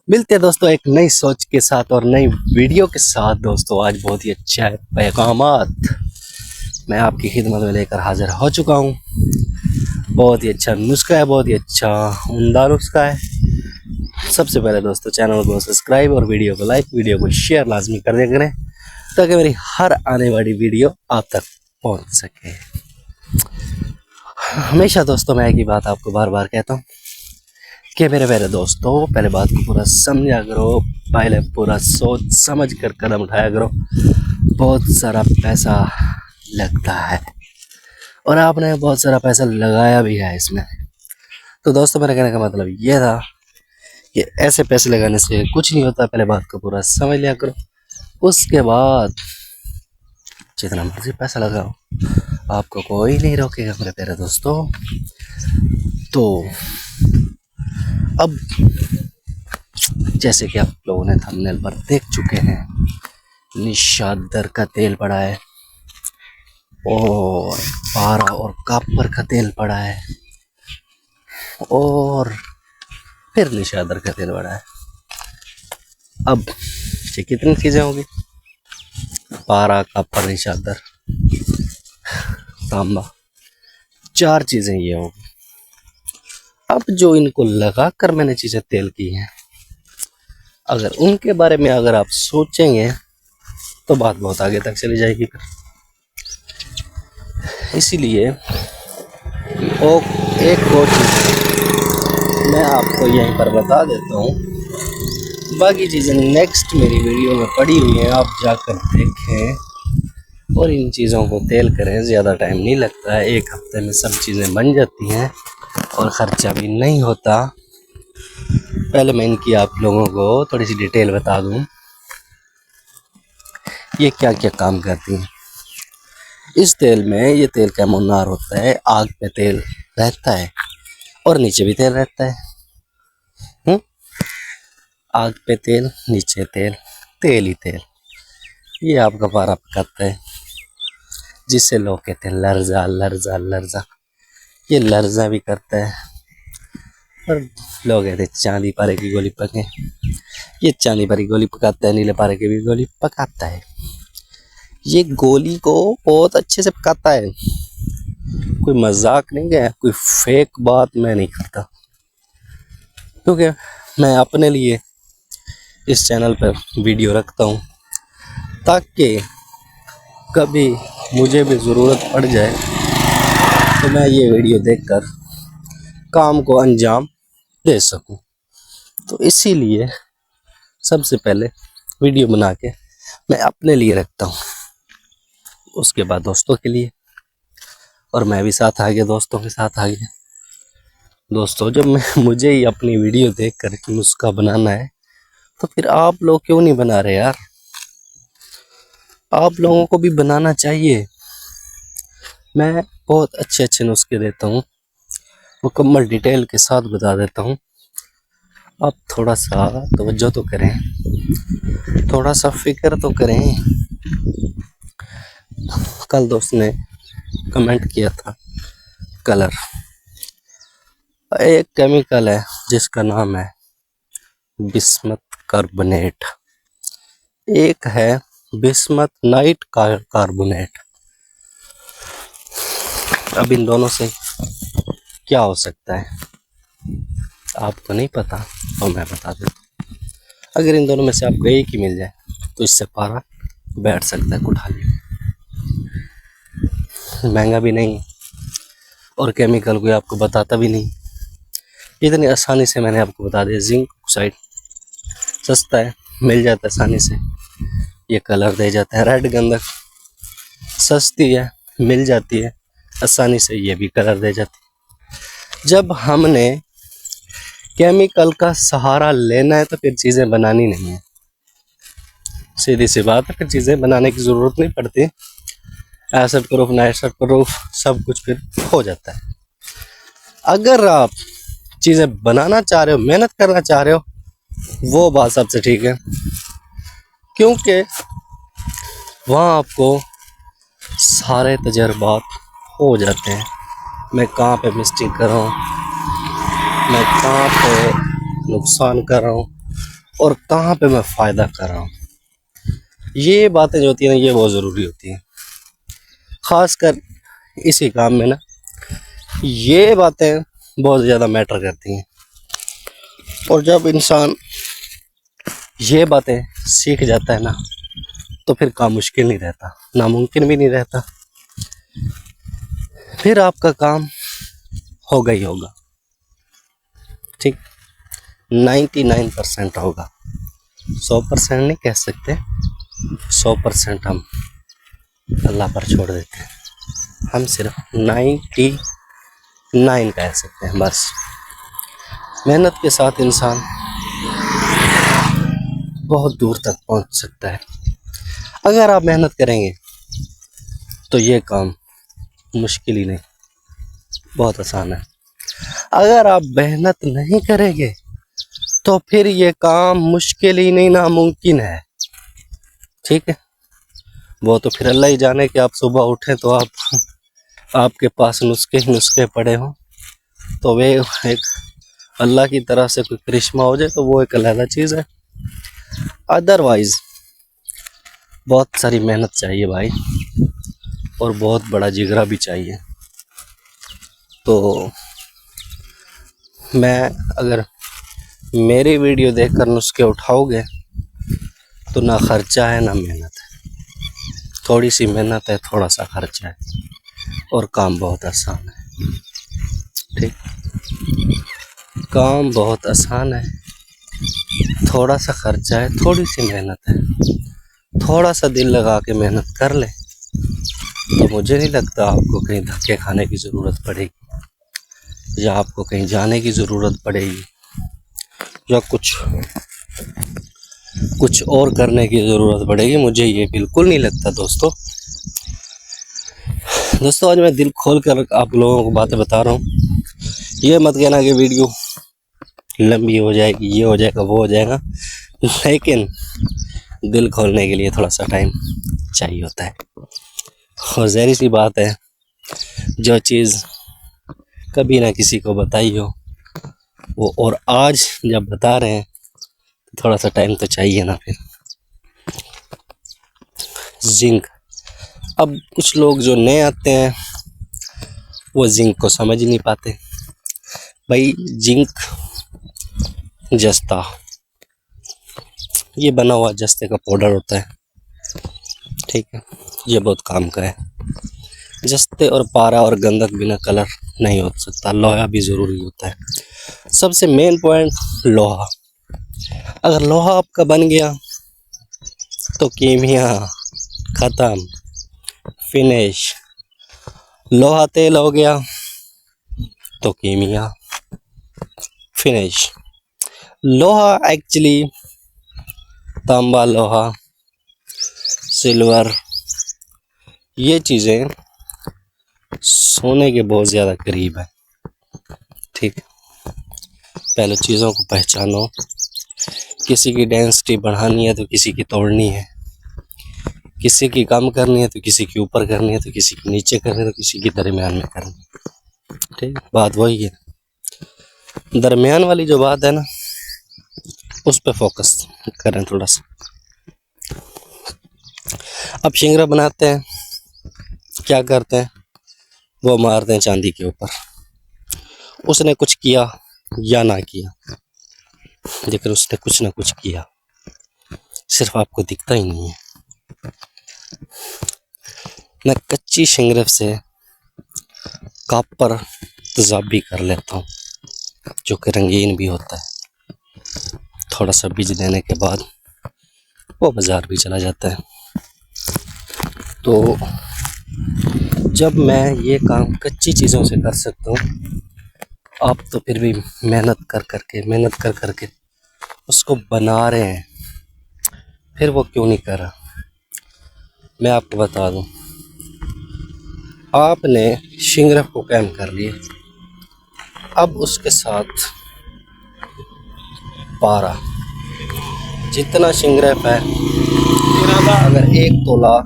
मिलते हैं दोस्तों एक नई सोच के साथ और नई वीडियो के साथ। दोस्तों आज बहुत ही अच्छा है पैगामात मैं आपकी खिदमत में लेकर हाजिर हो चुका हूँ। बहुत ही अच्छा नुस्खा है, बहुत ही अच्छा उम्दा नुस्खा है। सबसे पहले दोस्तों चैनल को सब्सक्राइब और वीडियो को लाइक, वीडियो को शेयर लाजमी कर दिया करें ताकि मेरी हर आने वाली वीडियो आप तक पहुँच सके। हमेशा दोस्तों मैं एक ही बात आपको बार बार कहता हूँ कि मेरे प्यारे दोस्तों, पहले बात को पूरा समझा करो, पहले पूरा सोच समझ कर कदम उठाया करो। बहुत सारा पैसा लगता है और आपने बहुत सारा पैसा लगाया भी है इसमें। तो दोस्तों मेरे कहने का मतलब ये था कि ऐसे पैसे लगाने से कुछ नहीं होता। पहले बात को पूरा समझ लिया करो, उसके बाद जितना मर्जी पैसा लगाओ आपको कोई नहीं रोकेगा मेरे प्यारे दोस्तों। तो अब जैसे कि आप लोगों ने थंबनेल पर देख चुके हैं, निशादर का तेल पड़ा है और पारा और कापर का तेल पड़ा है और फिर निशादर का तेल पड़ा है। अब ये कितनी चीजें होंगी? पारा, कापर, निशादर, तांबा, 4 चीजें ये होगी। अब जो इनको लगा कर मैंने चीजें तेल की हैं, अगर उनके बारे में अगर आप सोचेंगे तो बात बहुत आगे तक चली जाएगी। इसीलिए एक और चीज़ मैं आपको यहीं पर बता देता हूँ, बाकी चीज़ें नेक्स्ट मेरी वीडियो में पड़ी हुई हैं, आप जाकर देखें और इन चीज़ों को तेल करें। ज़्यादा टाइम नहीं लगता है, 1 हफ्ते में सब चीज़ें बन जाती हैं और ख़र्चा भी नहीं होता। पहले मैं इनकी आप लोगों को थोड़ी सी डिटेल बता दूँ, ये क्या क्या काम करती हैं। इस तेल में, ये तेल का मुन्नार होता है, आग पे तेल रहता है और नीचे भी तेल रहता है। आग पे तेल, नीचे तेल, तेल ही तेल। ये आपका पारा पकाता है जिससे लोग कहते हैं लर्जा लर्जा लर्जा। ये लर्जा भी करता है और लोग कहते हैं चांदी पारे की गोली पके। ये चांदी पारे की गोली पकाता है, नीले पारे की भी गोली पकाता है। ये गोली को बहुत अच्छे से पकाता है, कोई मजाक नहीं है, कोई फेक बात मैं नहीं करता, क्योंकि मैं अपने लिए इस चैनल पर वीडियो रखता हूँ ताकि कभी मुझे भी ज़रूरत पड़ जाए तो मैं ये वीडियो देखकर काम को अंजाम दे सकूँ। तो इसीलिए सबसे पहले वीडियो बना के मैं अपने लिए रखता हूँ, उसके बाद दोस्तों के लिए, और मैं भी साथ आ गया, दोस्तों के साथ आ गया। दोस्तों जब मुझे ही अपनी वीडियो देख कर नुस्खा बनाना है तो फिर आप लोग क्यों नहीं बना रहे यार? आप लोगों को भी बनाना चाहिए। मैं बहुत अच्छे अच्छे नुस्खे देता हूँ, मुकम्मल डिटेल के साथ बता देता हूँ। आप थोड़ा सा तवज्जो तो करें, थोड़ा सा फिक्र तो करें। कल दोस्त ने कमेंट किया था, कलर एक केमिकल है जिसका नाम है बिस्मथ कार्बोनेट, एक है बिस्मथ नाइट कार्बोनेट। अब इन दोनों से क्या हो सकता है आपको नहीं पता तो मैं बता देता हूँ। अगर इन दोनों में से आपको एक ही मिल जाए तो इससे पारा बैठ सकता है कुठाली में। महंगा भी नहीं और केमिकल कोई आपको बताता भी नहीं, इतनी आसानी से मैंने आपको बता दिया। जिंक ऑक्साइड सस्ता है, मिल जाता है आसानी से, ये कलर दे जाता है। रेड गंधक सस्ती है, मिल जाती है आसानी से, ये भी कलर दे जाती है। जब हमने केमिकल का सहारा लेना है तो फिर चीज़ें बनानी नहीं है, सीधी सी बात है, फिर चीज़ें बनाने की ज़रूरत नहीं पड़ती। एसिड प्रूफ, नाइट्रेट प्रूफ सब कुछ फिर हो जाता है। अगर आप चीज़ें बनाना चाह रहे हो, मेहनत करना चाह रहे हो, वो बात सबसे ठीक है, क्योंकि वहाँ आपको सारे तजर्बात हो जाते हैं। मैं कहाँ पे मिस्टेक कर रहा हूँ, मैं कहाँ पे नुकसान कर रहा हूँ, और कहाँ पे मैं फ़ायदा कर रहा हूँ। ये बातें जो होती हैं ना, ये बहुत ज़रूरी होती हैं, ख़ासकर इसी काम में ना ये बातें बहुत ज़्यादा मैटर करती हैं। और जब इंसान ये बातें सीख जाता है ना, तो फिर काम मुश्किल नहीं रहता, नामुमकिन भी नहीं रहता, फिर आपका काम होगा ही होगा। ठीक, 99% होगा, 100% नहीं कह सकते, 100% हम अल्लाह पर छोड़ देते हैं, हम सिर्फ 99 कह सकते हैं बस। मेहनत के साथ इंसान बहुत दूर तक पहुंच सकता है। अगर आप मेहनत करेंगे तो ये काम मुश्किल ही नहीं, बहुत आसान है। अगर आप मेहनत नहीं करेंगे तो फिर ये काम मुश्किल ही नहीं, नामुमकिन है। ठीक है, वो तो फिर अल्लाह ही जाने कि आप सुबह उठें तो आपके पास नुस्खे पड़े हों, तो वे एक अल्लाह की तरफ से कोई करिश्मा हो जाए तो वो एक अलग चीज़ है। अदरवाइज बहुत सारी मेहनत चाहिए भाई, और बहुत बड़ा जिगरा भी चाहिए। तो अगर मेरी वीडियो देखकर नुस्खे उठाओगे तो ना खर्चा है ना मेहनत है, थोड़ी सी मेहनत है, थोड़ा सा खर्चा है, और काम बहुत आसान है। ठीक, काम बहुत आसान है, थोड़ा सा खर्चा है, थोड़ी सी मेहनत है, थोड़ा सा दिल लगा के मेहनत कर ले तो मुझे नहीं लगता आपको कहीं धक्के खाने की ज़रूरत पड़ेगी, या आपको कहीं जाने की ज़रूरत पड़ेगी, या कुछ और करने की ज़रूरत पड़ेगी। मुझे ये बिल्कुल नहीं लगता दोस्तों। आज मैं दिल खोल कर आप लोगों को बातें बता रहा हूँ। ये मत कहना कि वीडियो लंबी हो जाएगी, ये हो जाएगा, वो हो जाएगा, लेकिन दिल खोलने के लिए थोड़ा सा टाइम चाहिए होता है। और ज़ाहिर सी बात है, जो चीज़ कभी ना किसी को बताई हो वो, और आज जब बता रहे हैं तो थोड़ा सा टाइम तो चाहिए ना। फिर जिंक, अब कुछ लोग जो नए आते हैं वो जिंक को समझ ही नहीं पाते। भाई जिंक जस्ता, ये बना हुआ जस्ते का पाउडर होता है। ठीक है, ये बहुत काम का है। जस्ते और पारा और गंधक बिना कलर नहीं हो सकता, लोहा भी ज़रूरी होता है। सबसे मेन पॉइंट लोहा, अगर लोहा आपका बन गया तो कीमिया ख़त्म, फिनिश। लोहा तेल हो गया तो कीमिया फिनिश। लोहा एक्चुअली तांबा, लोहा, सिल्वर, ये चीज़ें सोने के बहुत ज़्यादा करीब है। ठीक, पहले चीज़ों को पहचानो। किसी की डेंसिटी बढ़ानी है तो किसी की तोड़नी है, किसी की कम करनी है तो किसी की ऊपर करनी है, तो किसी की नीचे करनी है, तो किसी की दरमियान में करनी है। ठीक, बात वही है। दरमियान वाली जो बात है ना, उस पर फोकस करें थोड़ा सा। अब शिंगरा बनाते हैं, क्या करते हैं, वो मारते हैं चांदी के ऊपर। उसने कुछ किया या ना किया, लेकिन उसने कुछ ना कुछ किया, सिर्फ आपको दिखता ही नहीं है। मैं कच्ची शिंगरफ से कापर तेजाब भी कर लेता हूँ, जो कि रंगीन भी होता है। थोड़ा सा बीज देने के बाद वो बाज़ार भी चला जाता है। तो जब मैं ये काम कच्ची चीज़ों से कर सकता हूँ, आप तो फिर भी मेहनत कर कर के उसको बना रहे हैं, फिर वो क्यों नहीं कर रहा। मैं आपको बता दूं, आपने शिंगरफ को कैम कर लिया, अब उसके साथ पारा, जितना शिंगरफ है, अगर 1 तोला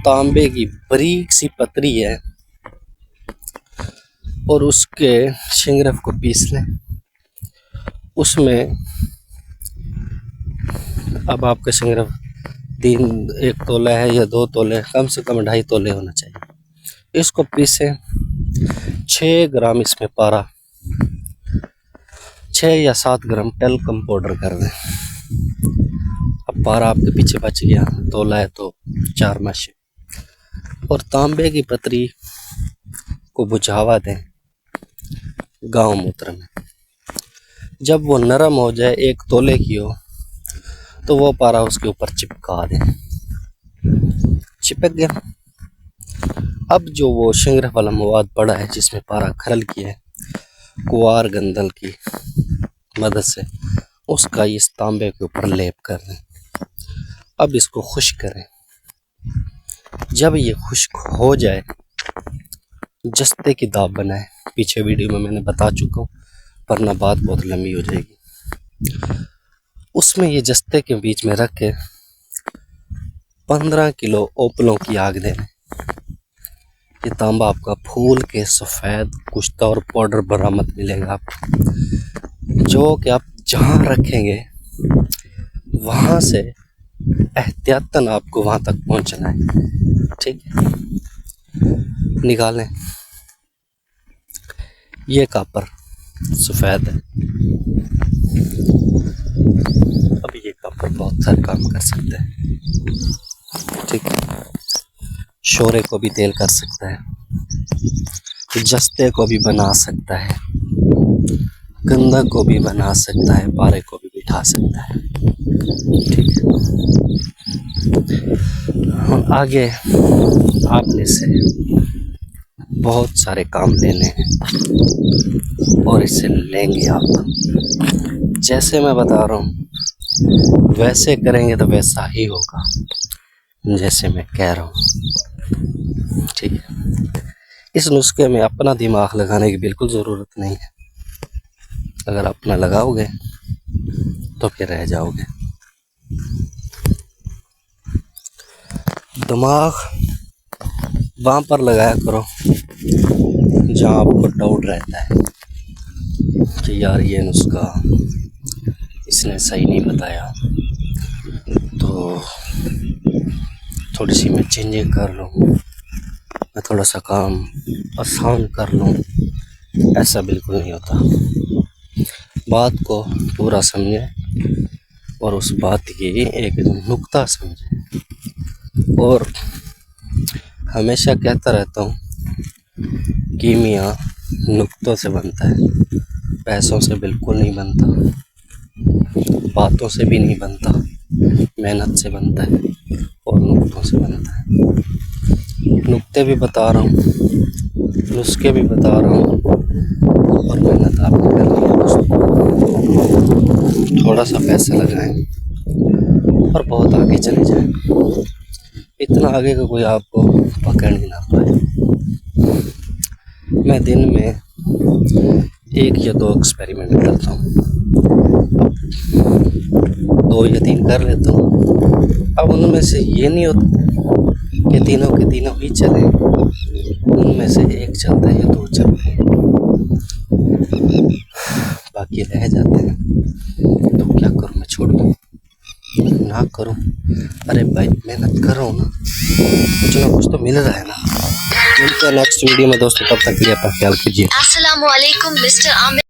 तांबे की बारीक सी पतरी है और उसके शिंगरफ को पीस लें, उसमें अब आपका संग्रह 1 तोला है या 2 तोले, कम से कम 2.5 तोले होना चाहिए। इसको पीसे, 6 ग्राम इसमें पारा, 6 या 7 ग्राम टेल्कम पाउडर कर दें। अब पारा आपके पीछे बच गया, तोला है तो 4 माशे। और तांबे की पतरी को बुझावा दें गांव मूत्र में। जब वो नरम हो जाए, 1 तोले की हो, तो वो पारा उसके ऊपर चिपका दें। चिपक गया। अब जो वो संग्रह वाला मवाद पड़ा है जिसमें पारा खरल किया है, कुवार गंदल की मदद से उसका इस तांबे के ऊपर लेप कर दें। अब इसको खुश्क करें। जब ये खुश्क हो जाए, जस्ते की दाब बनाए। पीछे वीडियो में मैंने बता चुका हूँ, वरना बात बहुत लंबी हो जाएगी। उसमें ये जस्ते के बीच में रख के 15 किलो ओपलों की आग दें। ये तांबा आपका फूल के सफ़ेद कुश्ता और पाउडर बरामद मिलेगा आपको, जो कि आप जहाँ रखेंगे वहाँ से एहतियातन आपको वहाँ तक पहुँचना है। ठीक है, निकालें। ये कापर सफ़ेद है। अब ये कापर बहुत सारे काम कर सकते हैं। ठीक है, शोरे को भी तेल कर सकता है, जस्ते को भी बना सकता है, गंधा को भी बना सकता है, पारे को भी बिठा सकता है। ठीक है, आगे आपने से बहुत सारे काम लेने हैं और इससे लेंगे आप। जैसे मैं बता रहा हूँ वैसे करेंगे तो वैसा ही होगा जैसे मैं कह रहा हूँ। ठीक है, इस नुस्खे में अपना दिमाग लगाने की बिल्कुल ज़रूरत नहीं है। अगर अपना लगाओगे तो फिर रह जाओगे। दिमाग वहाँ पर लगाया करो जहाँ आपको डाउट रहता है कि यार ये नुस्खा इसने सही नहीं बताया, तो थोड़ी सी मैं चेंजिंग कर लूँ, मैं थोड़ा सा काम आसान कर लूँ। ऐसा बिल्कुल नहीं होता। बात को पूरा समझें और उस बात की एक नुक्ता समझें। और हमेशा कहता रहता हूँ, कीमिया नुक्तों से बनता है, पैसों से बिल्कुल नहीं बनता, बातों से भी नहीं बनता, मेहनत से बनता है और नुक्तों से बनता है। नुक्ते भी बता रहा हूँ, नुस्खे भी बता रहा हूँ और मेहनत आपको करनी है दोस्तों। थोड़ा सा पैसा लगाएं और बहुत आगे चले जाएं। इतना आगे का कोई आपको पकड़ ही ना पाए। मैं दिन में 1 या 2 एक्सपेरिमेंट करता हूँ, 2 या 3 कर लेता हूँ। अब उनमें से ये नहीं होता कि तीनों के तीनों ही चले, उनमें से 1 चलता है या 2 चलते हैं, बाकी रह जाते हैं। तो क्या करूँ, मैं छोड़ दूँ ना करूँ? अरे भाई मेहनत कर रहा हूँ ना, कुछ ना कुछ तो मिल रहा है ना। मिलते हैं नेक्स्ट वीडियो में दोस्तों, तब तक के लिए अपना ख्याल कीजिए। अस्सलामुअलैकुम मिस्टर आमिर।